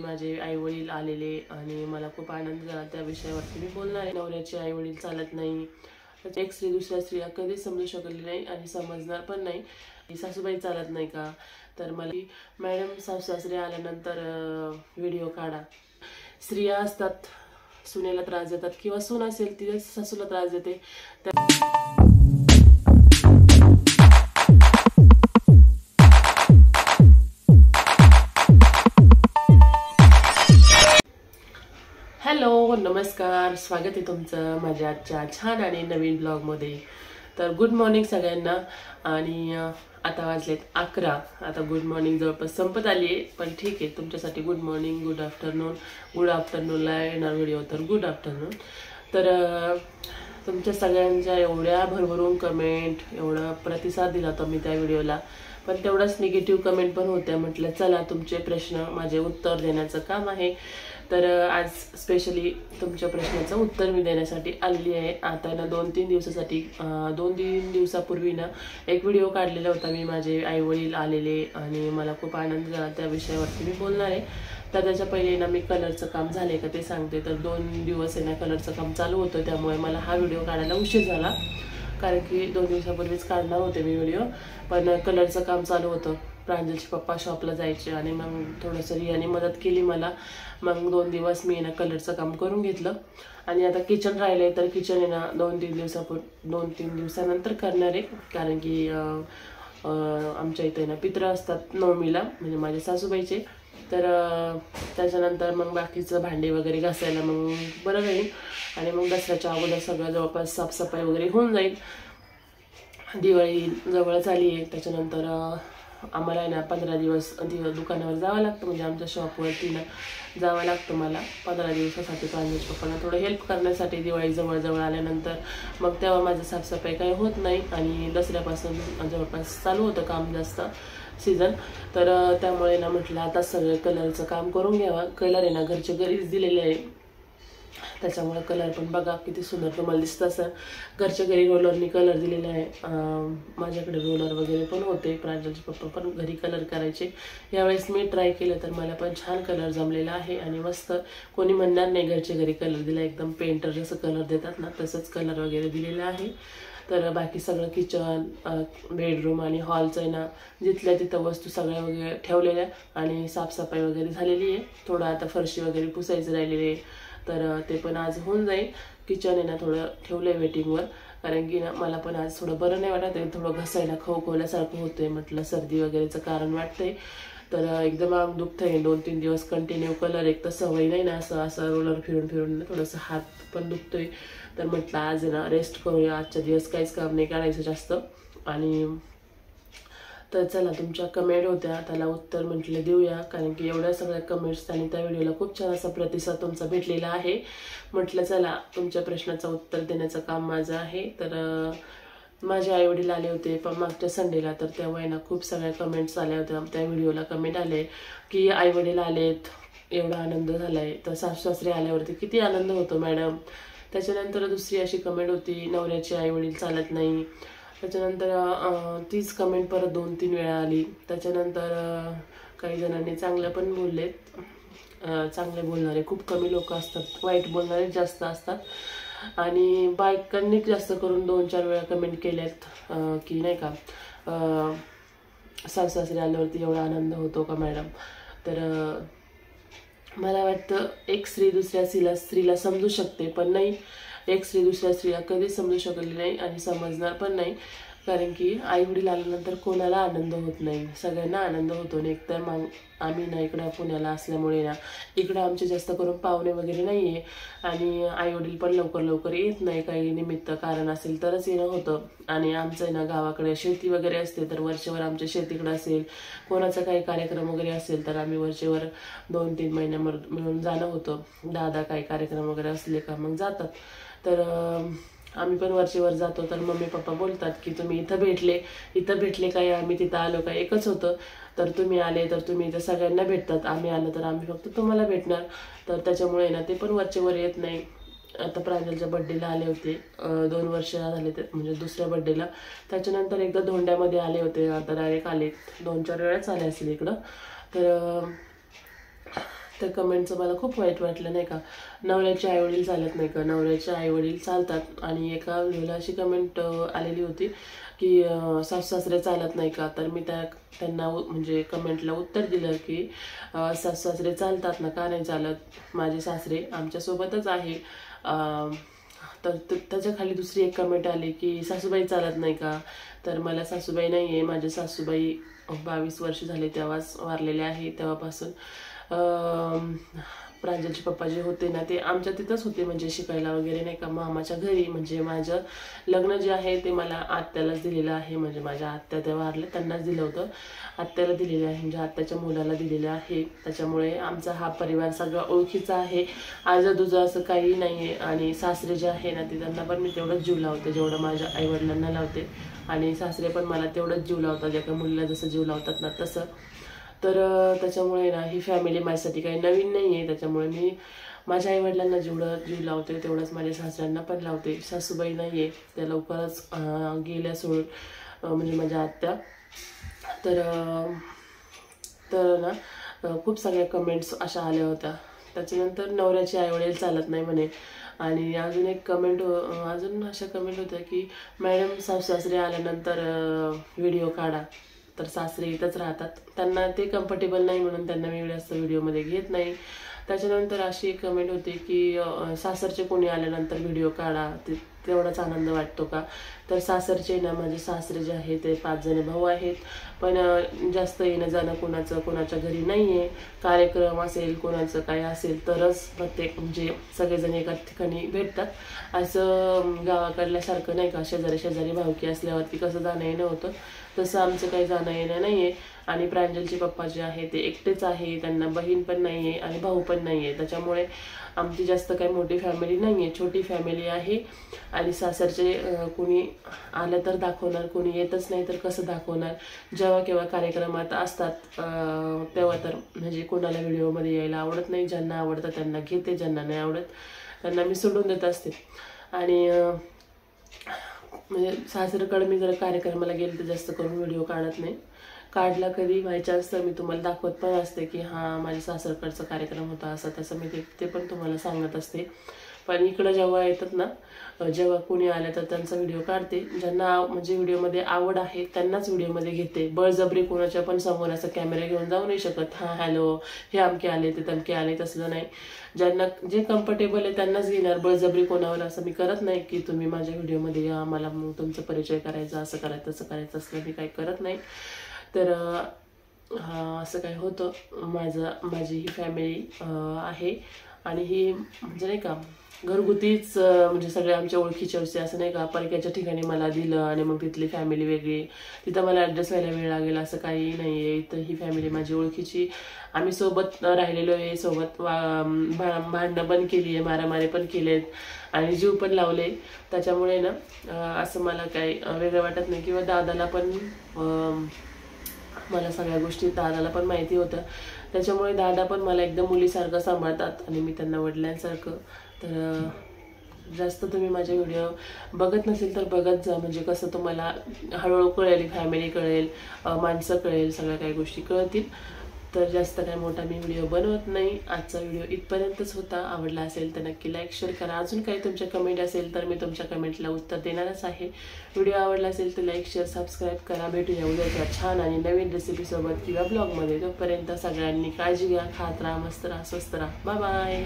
माझे आई वडील आलेले आणि मला खूप आनंद झाला। त्या विषयावरती मी बोलणार आहे। नवऱ्याचे आई वडील चालत नाही, एक स्त्री दुसऱ्या स्त्रीला कधीच समजू शकली नाही आणि समजणार पण नाही। सासूबाई चालत नाही का? तर मला मॅडम सासू सासरे आल्यानंतर व्हिडिओ काढा। स्त्रिया असतात सुनेला त्रास देतात किंवा सून असेल ती सासूला त्रास देते। हॅलो नमस्कार, स्वागत आहे तुमचं माझ्या आजच्या छान आणि नवीन ब्लॉगमध्ये। तर गुड मॉर्निंग सगळ्यांना। आणि आता वाजलेत 11। आता गुड मॉर्निंग जवळपास संपत आली आहे, पण ठीक आहे तुमच्यासाठी good morning, good afternoon. Good आफ्टरनूनला येणार व्हिडिओ तर गुड आफ्टरनून। तर तुमच्या सगळ्यांच्या एवढ्या भरभरून कमेंट, एवढा प्रतिसाद दिला तो मी त्या व्हिडिओला, पण तेवढाच निगेटिव्ह कमेंट पण होत्या। म्हटलं चला तुमचे प्रश्न माझे उत्तर देण्याचं काम आहे। तर आज स्पेशली तुमच्या प्रश्नाचं उत्तर मी देण्यासाठी आलेली आहे। आता ना 2-3 दिवसासाठी 2-3 दिवसापूर्वी ना एक व्हिडिओ काढलेला होता मी, माझे आई वडील आलेले आणि मला खूप आनंद झाला। त्या विषयावरती मी बोलणार आहे। तर त्याच्या पहिले ना मी कलरचं काम झाले का ते सांगते। तर 2 दिवस आहे ना कलरचं काम चालू होतं, त्यामुळे मला हा व्हिडिओ काढायला उशीर झाला, कारण की 2 दिवसापूर्वीच काढणार होते मी व्हिडिओ, पण कलरचं काम चालू होतं। प्रांजलचे पप्पा शॉपला जायचे आणि मग थोडंसं रियाने मदत केली मला। मग 2 दिवस मी ना कलरचं काम करून घेतलं आणि आता किचन राहिलंय, तर किचन आहे ना 2-3 दिवसानंतर करणार आहे, कारण की आमच्या इथे ना पित्र असतात नवमीला, म्हणजे माझ्या सासूबाईचे। तर त्याच्यानंतर मग बाकीचं भांडे वगैरे घासायला मग बरं राहील आणि मग दसऱ्याच्या अगोदर सगळं जवळपास साफसफाई वगैरे होऊन जाईल। दिवाळी जवळच आली आहे, त्याच्यानंतर आम्हाला आहे ना 15 दिवस दुकानावर जावं लागतं, म्हणजे आमच्या शॉपवरती ना जावं लागतं मला 15 दिवसासाठी प्रांजलच्या पप्पांना थोडं हेल्प करण्यासाठी। दिवाळी जवळ आल्यानंतर मग तेव्हा माझं साफसफाई काही होत नाही आणि दसऱ्यापासून जवळपास चालू होतं काम जास्त सीझन। तर त्यामुळे ना म्हटलं आता सगळं कलरचं काम करून घ्यावा। कलर आहे ना घरचे घरीच दिलेले आहे, त्याच्यामुळे कलर पण बघा किती सुंदर तुम्हाला दिसत असं। घरच्या घरी रोलरनी कलर दिलेला आहे। माझ्याकडे रोलर वगैरे पण होते, प्रांजलचे पप्पा पण घरी कलर करायचे। यावेळेस मी ट्राय केलं तर मला पण छान कलर जमलेला आहे आणि मस्त, कोणी म्हणणार नाही घरच्या घरी कलर दिला, एकदम पेंटर जसं कलर देतात ना तसंच कलर वगैरे दिलेला आहे। तर बाकी सगळं किचन, बेडरूम आणि हॉलचं आहे ना जिथल्या तिथं वस्तू सगळ्या वगैरे ठेवलेल्या आणि साफसफाई वगैरे झालेली आहे। थोडं आता फरशी वगैरे पुसायचं राहिलेली आहे, तर ते पण आज होऊन जाईल। किचन आहे ना थोडं ठेवलं आहे वेटिंगवर, कारण की ना मला पण आज थोडं बरं नाही वाटत आहे, थोडं घसायला खवखवल्यासारखं होतंय, म्हटलं सर्दी वगैरेचं कारण वाटतंय। तर एकदम अंग दुखतंय 2-3 दिवस कंटिन्यू कलर, एक तर सवय नाही ना असं रोलर फिरून थोडंसं हात पण दुखतोय। तर म्हटलं आज आहे ना रेस्ट करूया, आजच्या दिवस काहीच काम नाही करायचं जास्त। आणि तर चला तुमच्या कमेंट होत्या त्याला उत्तर म्हटलं देऊया, कारण की एवढ्या सगळ्या कमेंट्स आणि त्या व्हिडिओला खूप छान असा प्रतिसाद तुमचा भेटलेला आहे। म्हटलं चला तुमच्या प्रश्नाचं उत्तर देण्याचं काम माझं आहे। तर माझे आई वडील आले होते पण मागच्या संडेला, तर तेव्हा ना खूप सगळ्या कमेंट्स आल्या होत्या, त्या व्हिडिओला कमेंट आले की आई वडील आलेत एवढा आनंद झालाय, तर सासू सासरे आल्यावरती किती आनंद होतो मॅडम। त्याच्यानंतर दुसरी अशी कमेंट होती नवऱ्याचे आई वडील चालत नाही। त्याच्यानंतर तीच कमेंट परत 2-3 वेळा आली। त्याच्यानंतर काही जणांनी चांगलं पण बोललेत, चांगले बोलणारे खूप कमी लोक असतात, वाईट बोलणारे जास्त असतात। आणि बायकांनी जास्त करून 2-4 वेळा कमेंट केल्यात की नाही का सासू सासरे आल्यावरती एवढा आनंद होतो का मॅडम। तर मला वाटतं एक स्त्री दुसऱ्या स्त्रीला समजू शकते, पण नाही एक स्त्री दुसऱ्या स्त्रीला कधीच समजू शकली नाही आणि समजणार पण नाही, कारण की आई वडील आल्यानंतर कोणाला आनंद होत नाही, सगळ्यांना आनंद होतो। एक तर आम्ही ना इकडं पुण्याला असल्यामुळे ना इकडं आमचे जास्त करून पाहुणे वगैरे नाही आहे आणि आई वडील पण लवकर येत नाही, काही निमित्त कारण असेल तरच येणं होतं। आणि आमचं ना गावाकडे शेती वगैरे असते, तर वरचेवर आमच्या शेतीकडे असेल, कोणाचा काही कार्यक्रम वगैरे असेल तर आम्ही वरचेवर 2-3 महिन्या मिळून जाणं होतं। दादा काही कार्यक्रम वगैरे असले का मग जातात, तर आम्ही पण वरचेवर जातो। तर मम्मी पप्पा बोलतात की तुम्ही इथं भेटले काय, आम्ही तिथं आलो काय, एकच होतं। तर तुम्ही आले तर तुम्ही इथं सगळ्यांना भेटतात, आम्ही आलो तर आम्ही फक्त तुम्हाला भेटणार। तर त्याच्यामुळे ना ते पण वरचेवर येत नाही। आता प्रांजलच्या बड्डेला आले होते, 2 वर्ष झाले ते, म्हणजे दुसऱ्या बड्डेला। त्याच्यानंतर एकदा धोंड्यामध्ये आले होते, आता डायरेक्ट आले 2-4 वेळाच आले असेल इकडं। तर त्या कमेंटचं मला खूप वाईट वाटलं नाही का. नवऱ्याचे आईवडील चालत नाही का, नवऱ्याचे आईवडील चालतात. आणि एका व्हिडिओला अशी कमेंट आलेली होती की सासू सासरे चालत नाही का. तर मी त्यांना म्हणजे कमेंटला उत्तर दिलं की सासू सासरे चालतात ना, का नाही चालत, माझे सासरे आमच्यासोबतच आहे. तर त्याच्या खाली दुसरी एक कमेंट आली की सासूबाई चालत नाही का. तर मला सासूबाई नाही आहे, माझे सासूबाई 22 वर्ष झाले तेव्हाच वारलेले आहे. तेव्हापासून प्रांजलचे पप्पा जे होते ना ते आमच्या तिथंच होते, म्हणजे शिकायला वगैरे नाही का, मामाच्या घरी. म्हणजे माझं लग्न जे आहे ते मला आत्यालाच दिलेलं आहे, म्हणजे माझ्या आत्या त्या वारल्या त्यांनाच दिलं होतं, आत्याला दिलेलं आहे, म्हणजे आत्याच्या मुलाला दिलेलं आहे. त्याच्यामुळे आमचा हा परिवार सगळा ओळखीचा आहे, आजूबाजूचं असं काही नाही आहे. आणि सासरे जे आहे ना ते त्यांना पण मी तेवढंच जीव लावते जेवढं माझ्या आईवडिलांना लावते, आणि सासरे पण मला तेवढंच जीव लावतात, एका मुलीला जसं जीव लावतात ना तसं. तर त्याच्यामुळे ना ही फॅमिली माझ्यासाठी काही नवीन नाही आहे. त्याच्यामुळे मी माझ्या आईवडिलांना जेवढं जीव लावते तेवढंच माझ्या सासऱ्यांना पण लावते. सासूबाई नाही आहे, त्या लवकरच गेल्या सोडून, म्हणजे माझ्या आत्या. तर ना खूप सगळ्या कमेंट्स अशा आल्या होत्या. त्याच्यानंतर नवऱ्याचे आईवडील चालत नाही म्हणे. आणि अजून एक कमेंट, अजून अशा कमेंट होत्या की मॅडम सासू सासरे आल्यानंतर व्हिडिओ काढा. तर सासरे इथंच राहतात, त्यांना ते कम्फर्टेबल नाही म्हणून त्यांना मी जास्त व्हिडिओमध्ये घेत नाही. त्याच्यानंतर अशी एक कमेंट होती की सासरचे कोणी आल्यानंतर व्हिडिओ काढा, तेवढाच आनंद वाटतो का. तर सासरचे ना, माझे सासरे जे आहे ते 5 जण भाऊ आहेत, पण जास्त येणं जाणं कोणाच्या घरी नाही आहे. कार्यक्रम असेल, कोणाचं काय असेल तरच प्रत्येक म्हणजे सगळेजण एका ठिकाणी भेटतात. असं गावाकडल्यासारखं नाही का, शेजारी भावकी असल्यावरती कसं जाणं येणं होतं तसं आमचं काही जाणं येणं नाही आहे. आणि प्रांजलचे पप्पा जे आहे ते एकटेच आहे, त्यांना बहीण पण नाही आहे आणि भाऊ पण नाही आहे. त्याच्यामुळे आमची जास्त काही मोठी फॅमिली नाही आहे, छोटी फॅमिली आहे. आणि सासरचे कोणी आलं तर दाखवणार, कोणी येतच नाही तर कसं दाखवणार. जेव्हा केव्हा कार्यक्रमात असतात तेव्हा तर म्हणजे कोणाला व्हिडिओमध्ये यायला आवडत नाही, ज्यांना आवडतं त्यांना घेते, ज्यांना नाही आवडत त्यांना मी सोडून देत असते. आणि म्हणजे सासरकडे मी जर कार्यक्रमाला गेले तर जास्त करून व्हिडिओ काढत नाही. काढला कधी बाय चान्स तर मी तुम्हाला दाखवत पण असते की हां माझ्या सासरकडचा कार्यक्रम होता असं तसं, मी ते पण तुम्हाला सांगत असते. पण इकडं जेव्हा येतात ना, जेव्हा कोणी आलं तर त्यांचा व्हिडिओ काढते. ज्यांना म्हणजे व्हिडिओमध्ये आवड आहे त्यांनाच व्हिडिओमध्ये घेते. बळजबरी कोणाच्या पण समोर असं कॅमेरा घेऊन जाऊ नाही शकत, हां हॅलो हे अमके आले ते तमके आले, तसलं नाही. ज्यांना जे कम्फर्टेबल आहे त्यांनाच घेणार, बळजबरी कोणावर असं मी करत नाही की तुम्ही माझ्या व्हिडिओमध्ये या, मला मग तुमचा परिचय करायचा, असं करायचं तसं करायचं, असलं मी काही करत नाही. तर असं काय होतं, माझी ही फॅमिली आहे. आणि ही म्हणजे नाही का घरगुतीच, म्हणजे सगळे आमच्या ओळखीचे असते, असं नाही का परक्याच्या ठिकाणी मला दिलं आणि मग तिथली फॅमिली वेगळी, तिथं मला ॲडजस्ट व्हायला वेळ लागेल असं काही नाही आहे. इथं ही फॅमिली माझी ओळखीची, आम्ही सोबत राहिलेलो आहे, सोबत भांडणं पण केली आहे, मारामारी पण केलेत आणि जीव पण लावले. त्याच्यामुळे ना असं मला काही वेगळं वाटत नाही. किंवा दादाला पण मला सगळ्या गोष्टी दादाला पण माहिती होतं, त्याच्यामुळे दादा पण मला एकदम मुलीसारखं सांभाळतात आणि मी त्यांना वडिलांसारखं. तर जास्त तुम्ही माझे व्हिडिओ बघत नसेल तर बघत जा, म्हणजे कसं तुम्हाला हळूहळू कळेल, फॅमिली कळेल, माणसं कळेल, सगळ्या काही गोष्टी कळतील. तर जास्त काय मोठा मी व्हिडिओ बनवत नाही. आजचा व्हिडिओ इथपर्यंतच होता. आवडला असेल तर नक्की लाईक शेअर करा. अजून काही तुमच्या कमेंट असेल तर मी तुमच्या कमेंटला उत्तर देणारच आहे. व्हिडिओ आवडला असेल तर लाईक शेअर सबस्क्राईब करा. भेटूया उद्याच्या छान आणि नवीन रेसिपीसोबत किंवा ब्लॉगमध्ये. तोपर्यंत सगळ्यांनी काळजी घ्या, खात राहा, मस्त राहा, स्वस्त राहा. Bye bye.